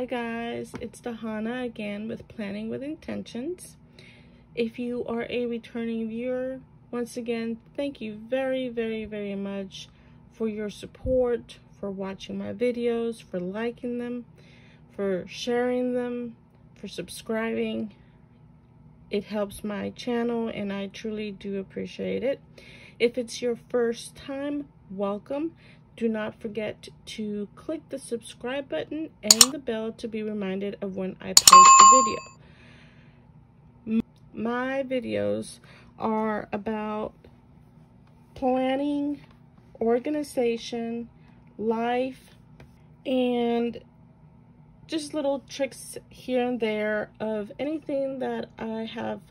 guys, it's Dahana again with Planning with Intentions. If you are a returning viewer, once again, thank you very, very, very much for your support, for watching my videos, for liking them, for sharing them, for subscribing. It helps my channel and I truly do appreciate it. If it's your first time, welcome. Do not forget to click the subscribe button and the bell to be reminded of when I post a video. My videos are about planning, organization, life, and just little tricks here and there of anything that I have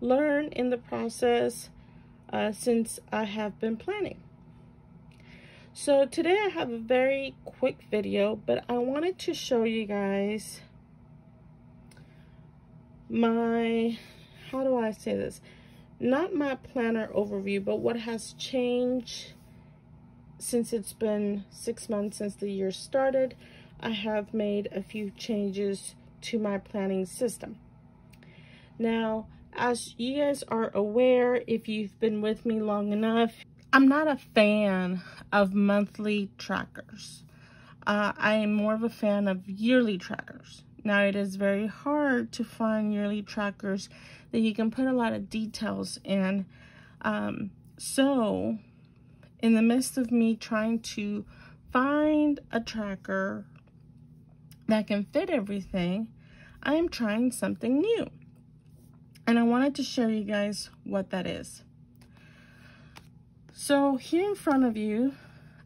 learned in the process since I have been planning. So today I have a very quick video, but I wanted to show you guys my, how do I say this? Not my planner overview, but what has changed since it's been 6 months since the year started. I have made a few changes to my planning system. Now, as you guys are aware, if you've been with me long enough, I'm not a fan of monthly trackers. I am more of a fan of yearly trackers. Now, it is very hard to find yearly trackers that you can put a lot of details in. So, in the midst of me trying to find a tracker that can fit everything, I am trying something new. And I wanted to show you guys what that is. So here in front of you,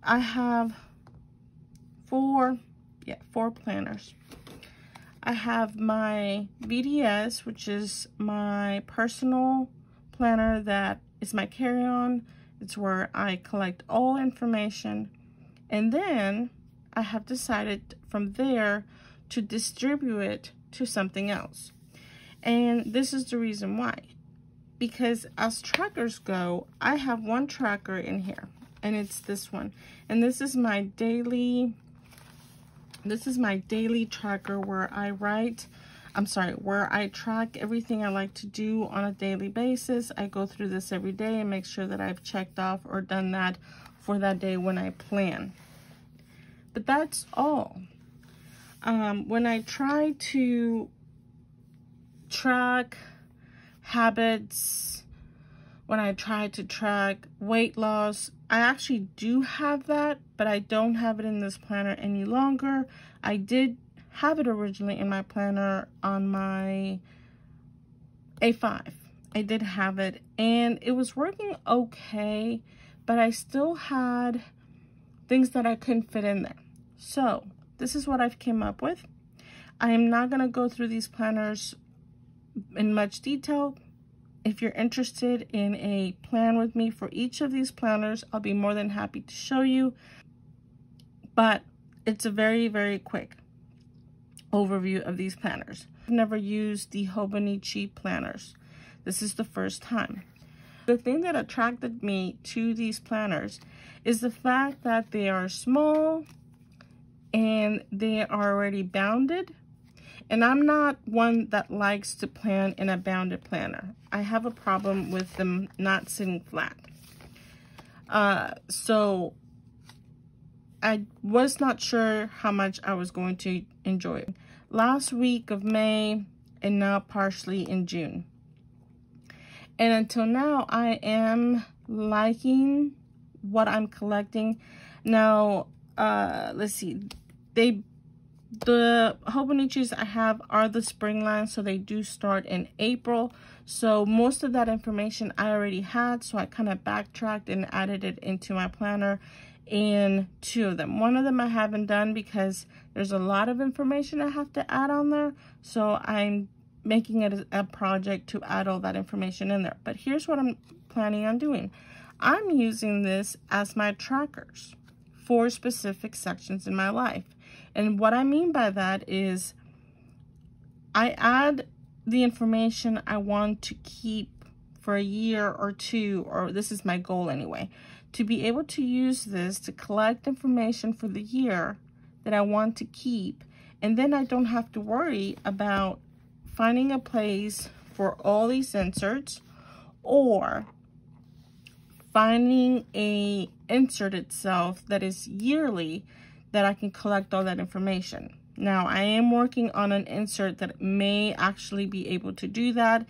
I have four planners. I have my VDS, which is my personal planner that is my carry-on. It's where I collect all information. And then I have decided from there to distribute it to something else. And this is the reason why. Because as trackers go, I have one tracker in here, and it's this one. And this is my daily tracker where where I track everything I like to do on a daily basis. I go through this every day and make sure that I've checked off or done that for that day when I plan. But that's all. When I try to track habits, when I try to track weight loss, I actually do have that, but I don't have it in this planner any longer. I did have it originally in my planner on my A5. I did have it and it was working okay, but I still had things that I couldn't fit in there. So this is what I've came up with. I am not going to go through these planners in much detail. If you're interested in a plan with me for each of these planners, I'll be more than happy to show you. But it's a very, very quick overview of these planners. I've never used the Hobonichi Planners. This is the first time. The thing that attracted me to these planners is the fact that they are small and they are already bounded. And I'm not one that likes to plan in a bounded planner. I have a problem with them not sitting flat. So I was not sure how much I was going to enjoy it. Last week of May and now partially in June. And until now, I am liking what I'm collecting. Now, let's see. The Hobonichis I have are the spring line, so they do start in April. So most of that information I already had, so I kind of backtracked and added it into my planner in 2 of them. One of them I haven't done because there's a lot of information I have to add on there. So I'm making it a project to add all that information in there. But here's what I'm planning on doing. I'm using this as my trackers for specific sections in my life. And what I mean by that is I add the information I want to keep for a year or 2, or this is my goal anyway, to be able to use this to collect information for the year that I want to keep And then I don't have to worry about finding a place for all these inserts or finding a insert itself that is yearly that I can collect all that information. Now, I am working on an insert that may actually be able to do that,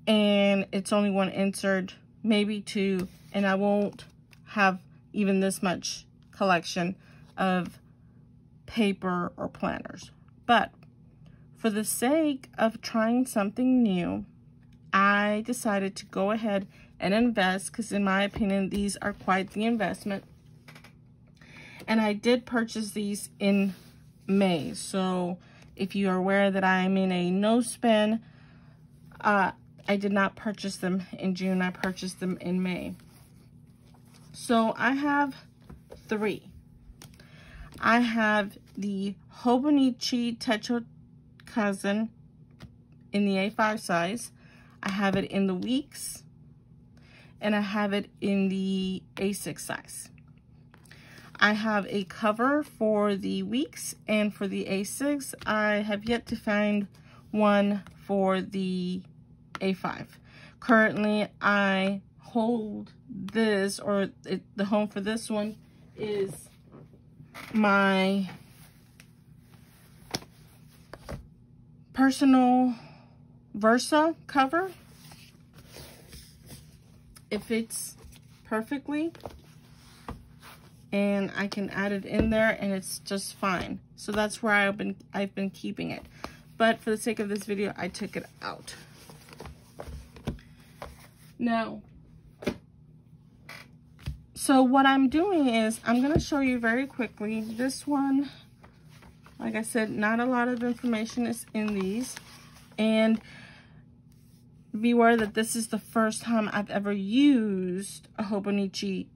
and it's only one insert, maybe two, and I won't have even this much collection of paper or planners. But for the sake of trying something new, I decided to go ahead and invest, because in my opinion, these are quite the investment. And I did purchase these in May. So if you are aware that I'm in a no spend, I did not purchase them in June. I purchased them in May. So I have three. I have the Hobonichi Techo Cousin in the A5 size. I have it in the weeks, and I have it in the A6 size. I have a cover for the weeks, and for the A6, I have yet to find one for the A5. Currently, I hold this, or the home for this one is my personal Versa cover. It fits perfectly, and I can add it in there and it's just fine. So that's where I've been keeping it. But for the sake of this video, I took it out. Now, so what I'm doing is I'm going to show you very quickly. This one, like I said, not a lot of information is in these. And be aware that this is the first time I've ever used a Hobonichi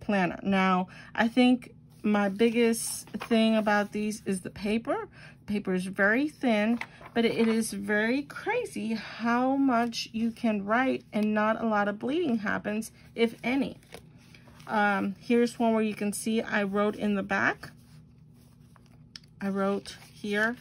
planner. Now, I think my biggest thing about these is the paper. The paper is very thin, but it is very crazy how much you can write and not a lot of bleeding happens, if any. Here's one where you can see I wrote in the back. I wrote here,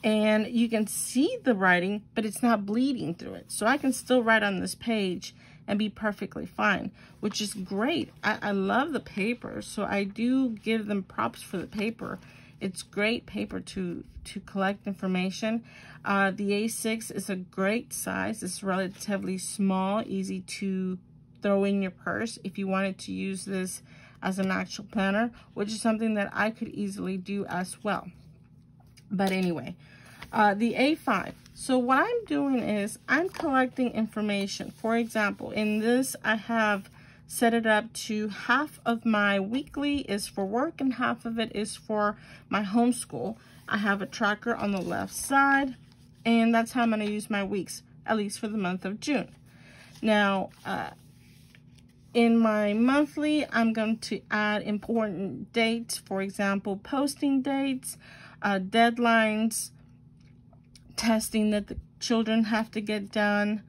and you can see the writing, but it's not bleeding through it. So I can still write on this page and be perfectly fine, which is great. I love the paper, so I do give them props for the paper. It's great paper to collect information. The A6 is a great size. It's relatively small, easy to throw in your purse if you wanted to use this as an actual planner, which is something that I could easily do as well. But anyway, the A5. So what I'm doing is I'm collecting information. For example, in this, I have set it up to half of my weekly is for work and half of it is for my homeschool. I have a tracker on the left side, and that's how I'm going to use my weeks, at least for the month of June. Now, in my monthly, I'm going to add important dates, for example, posting dates, deadlines, testing that the children have to get done,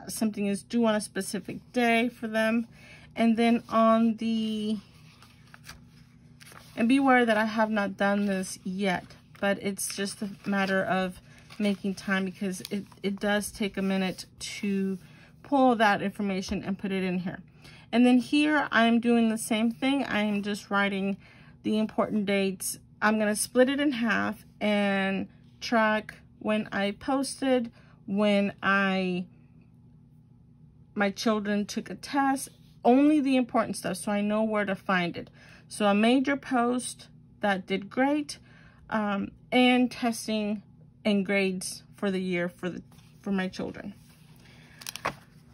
something is due on a specific day for them. And then on the, and beware that I have not done this yet, but it's just a matter of making time, because it does take a minute to pull that information and put it in here. And then here I'm doing the same thing. I am just writing the important dates. I'm going to split it in half and track when I posted, when my children took a test, only the important stuff, so I know where to find it. So a major post that did great, and testing and grades for the year for my children.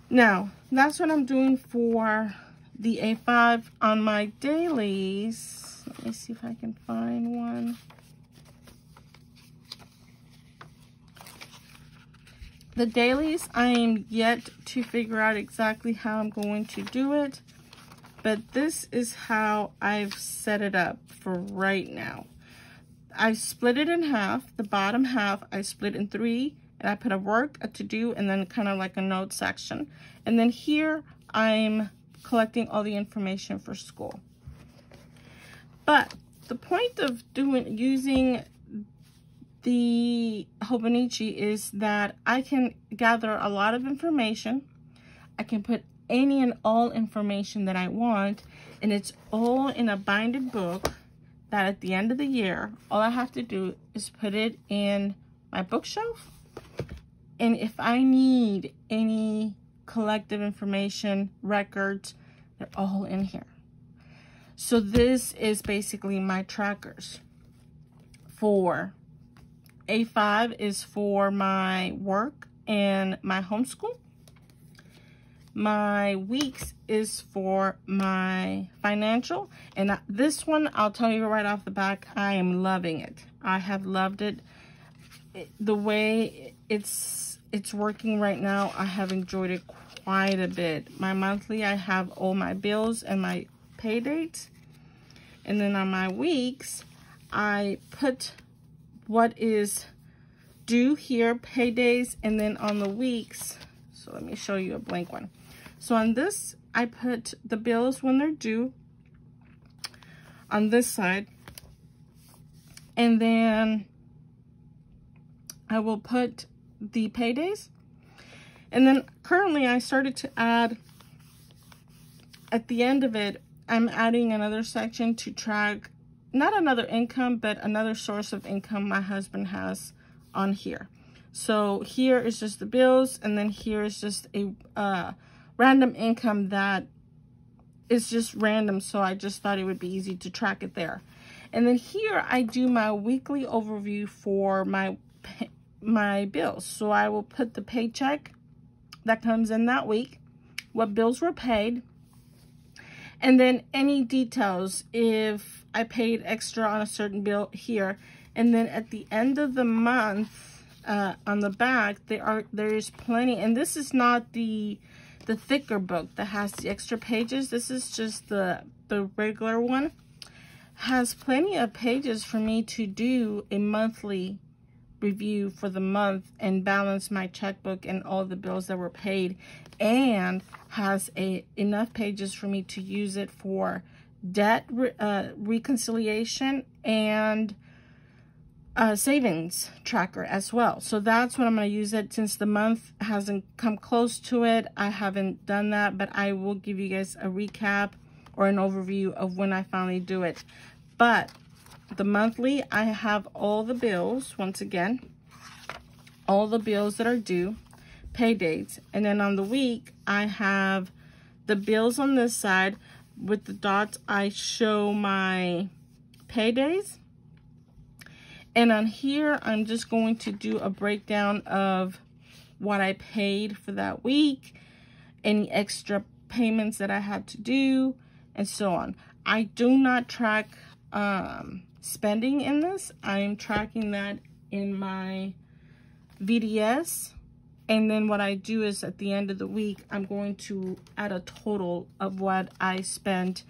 Now, that's what I'm doing for the A5. On my dailies, let me see if I can find one. The dailies, I am yet to figure out exactly how I'm going to do it, but this is how I've set it up for right now. I split it in half. The bottom half, I split in 3, and I put a work, a to-do, and then kind of like a note section. And then here, I'm collecting all the information for school. But the point of using the Hobonichi is that I can gather a lot of information. I can put any and all information that I want, and it's all in a binded book that at the end of the year, all I have to do is put it in my bookshelf. And if I need any collective information, records, they're all in here. So this is basically my trackers. For A5 is for my work and my homeschool. My weeks is for my financial. And this one, I'll tell you right off the back, I am loving it. I have loved it. The way it's working right now, I have enjoyed it quite a bit. My monthly, I have all my bills and my pay dates. And then on my weeks, I put what is due here, paydays, and then on the weeks, so let me show you a blank one. So on this, I put the bills when they're due on this side, and then I will put the paydays. And then currently I started to add, at the end of it, I'm adding another section to track, not another income, but another source of income my husband has on here. So here is just the bills, and then here is just a random income that is just random. So I just thought it would be easy to track it there. And then here I do my weekly overview for my bills. So I will put the paycheck that comes in that week, what bills were paid, and then any details if I paid extra on a certain bill here. And then at the end of the month, on the back, there is plenty. And this is not the thicker book that has the extra pages. This is just the regular one. Has plenty of pages for me to do a monthly review for the month and balance my checkbook and all the bills that were paid, and has enough pages for me to use it for debt reconciliation and savings tracker as well. So that's what I'm going to use it. Since the month hasn't come close to it, I haven't done that, but I will give you guys a recap or an overview of when I finally do it. But the monthly, I have all the bills, once again, all the bills that are due, pay dates. And then on the week, I have the bills on this side. With the dots, I show my paydays. And on here, I'm just going to do a breakdown of what I paid for that week, any extra payments that I had to do, and so on. I do not track spending in this. I am tracking that in my VDS. And then what I do is at the end of the week, I'm going to add a total of what I spent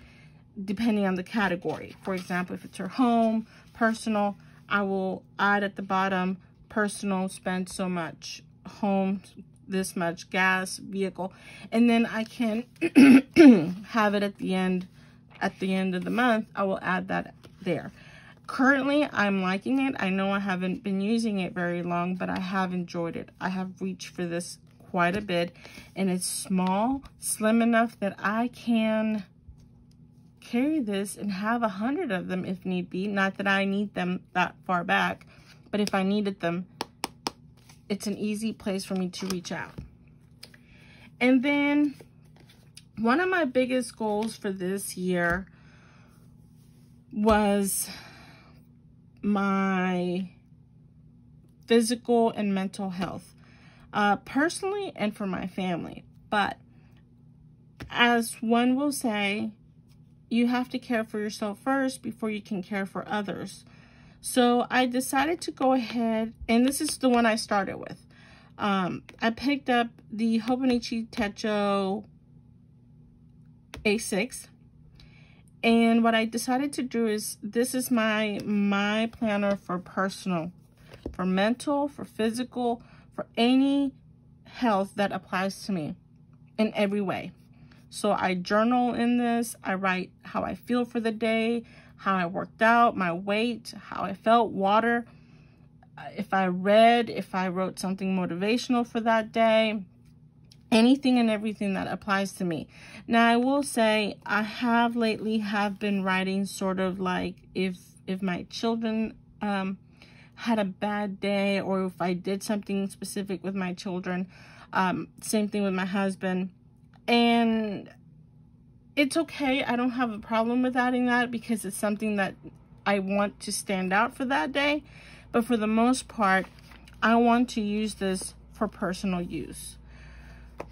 depending on the category. For example, if it's your home, personal, I will add at the bottom, personal, spend so much, home, this much, gas, vehicle. And then I can have it at the end of the month. I will add that there. Currently, I'm liking it. I know I haven't been using it very long, but I have enjoyed it. I have reached for this quite a bit, and it's small, slim enough that I can carry this and have 100 of them if need be. Not that I need them that far back, but if I needed them, it's an easy place for me to reach out. And then one of my biggest goals for this year was my physical and mental health, personally and for my family. But as one will say, you have to care for yourself first before you can care for others. So I decided to go ahead, and this is the one I started with. I picked up the Hobonichi Techo A6. And what I decided to do is, this is my planner for personal, for mental, for physical, for any health that applies to me in every way. So I journal in this. I write how I feel for the day, how I worked out, my weight, how I felt, water, if I read, if I wrote something motivational for that day, anything and everything that applies to me. Now, I will say I have lately been writing sort of like if my children had a bad day, or if I did something specific with my children. Same thing with my husband. And it's okay. I don't have a problem with adding that because it's something that I want to stand out for that day. But for the most part, I want to use this for personal use.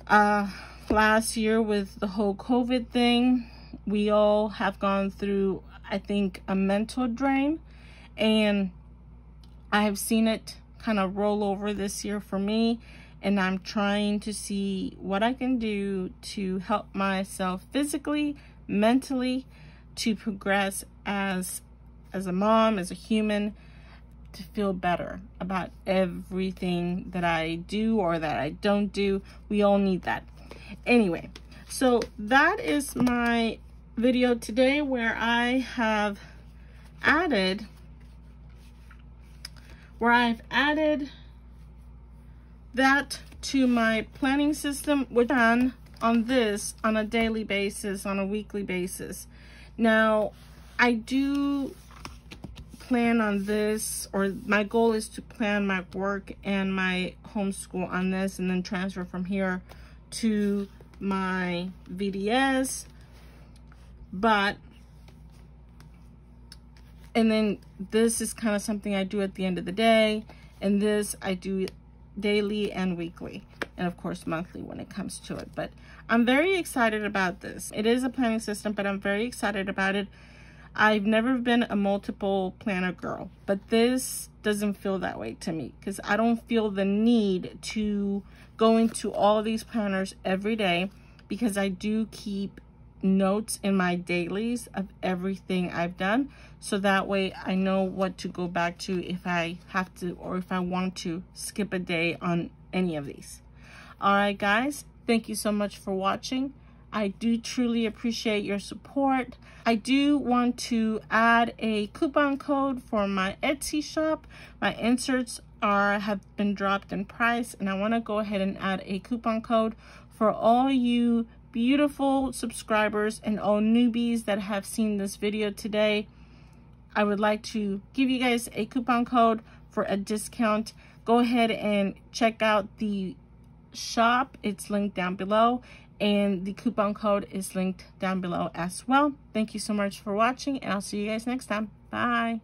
Last year with the whole COVID thing, we all have gone through, I think, a mental drain. And I have seen it kind of roll over this year for me. And I'm trying to see what I can do to help myself physically, mentally, to progress as a mom, as a human, to feel better about everything that I do or that I don't do. We all need that. Anyway, so that is my video today, where I have added, that to my planning system, which I'm on this on a daily basis, on a weekly basis. Now, I do plan on this, or my goal is to plan my work and my homeschool on this, and then transfer from here to my VDS. And then this is kind of something I do at the end of the day, and this I do daily and weekly, and of course monthly when it comes to it. But I'm very excited about this. It is a planning system, but I'm very excited about it. I've never been a multiple planner girl, but this doesn't feel that way to me, because I don't feel the need to go into all these planners every day, because I do keep notes in my dailies of everything I've done, so that way I know what to go back to if I have to, or if I want to skip a day on any of these. All right, guys, thank you so much for watching. I do truly appreciate your support. I do want to add a coupon code for my Etsy shop. My inserts have been dropped in price, and I want to go ahead and add a coupon code for all you beautiful subscribers and all newbies that have seen this video today. I would like to give you guys a coupon code for a discount. Go ahead and check out the shop. It's linked down below, and the coupon code is linked down below as well. Thank you so much for watching, and I'll see you guys next time. Bye.